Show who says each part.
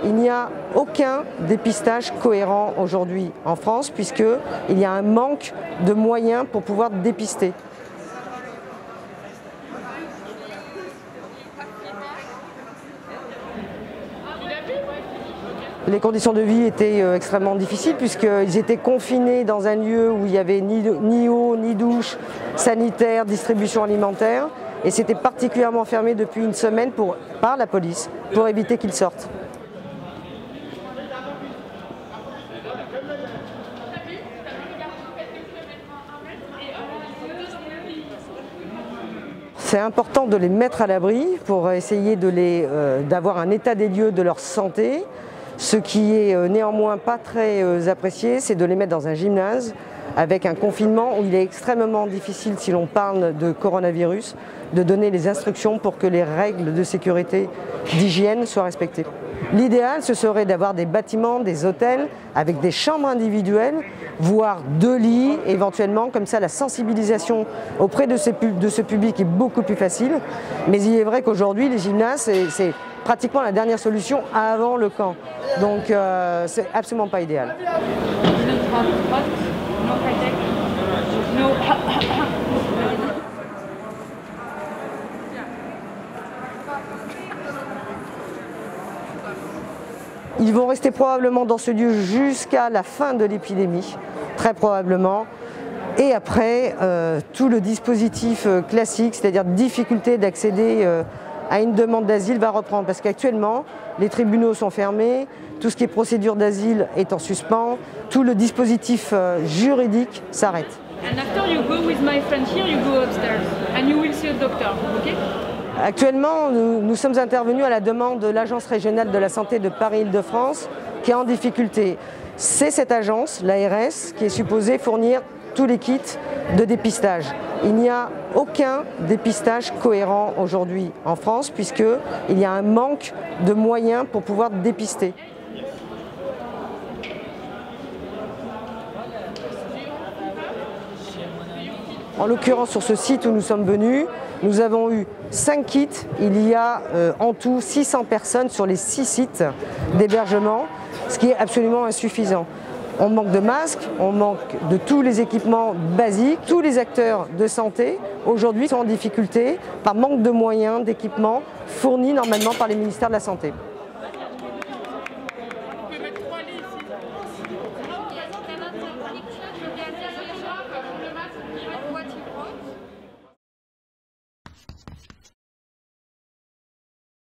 Speaker 1: Il n'y a aucun dépistage cohérent aujourd'hui en France puisqu'il y a un manque de moyens pour pouvoir dépister. Les conditions de vie étaient extrêmement difficiles puisqu'ils étaient confinés dans un lieu où il n'y avait ni eau, ni douche, sanitaire, distribution alimentaire. Et c'était particulièrement fermé depuis une semaine par la police pour éviter qu'ils sortent. C'est important de les mettre à l'abri pour essayer d'avoir un état des lieux de leur santé. Ce qui est néanmoins pas très apprécié, c'est de les mettre dans un gymnase avec un confinement où il est extrêmement difficile, si l'on parle de coronavirus, de donner les instructions pour que les règles de sécurité, d'hygiène soient respectées. L'idéal, ce serait d'avoir des bâtiments, des hôtels avec des chambres individuelles, voire 2 lits éventuellement, comme ça la sensibilisation auprès de ce public est beaucoup plus facile. Mais il est vrai qu'aujourd'hui, les gymnases, c'est pratiquement la dernière solution avant le camp. Donc c'est absolument pas idéal. Ils vont rester probablement dans ce lieu jusqu'à la fin de l'épidémie, très probablement. Et après, tout le dispositif classique, c'est-à-dire difficulté d'accéder à une demande d'asile va reprendre. Parce qu'actuellement, les tribunaux sont fermés, tout ce qui est procédure d'asile est en suspens, tout le dispositif juridique s'arrête. Actuellement, nous sommes intervenus à la demande de l'Agence régionale de la santé de Paris-Île-de-France qui est en difficulté. C'est cette agence, l'ARS, qui est supposée fournir tous les kits de dépistage. Il n'y a aucun dépistage cohérent aujourd'hui en France puisqu'il y a un manque de moyens pour pouvoir dépister. En l'occurrence, sur ce site où nous sommes venus, nous avons eu 5 kits. Il y a en tout 600 personnes sur les 6 sites d'hébergement, ce qui est absolument insuffisant. On manque de masques, on manque de tous les équipements basiques. Tous les acteurs de santé aujourd'hui sont en difficulté par manque de moyens, d'équipements fournis normalement par les ministères de la Santé.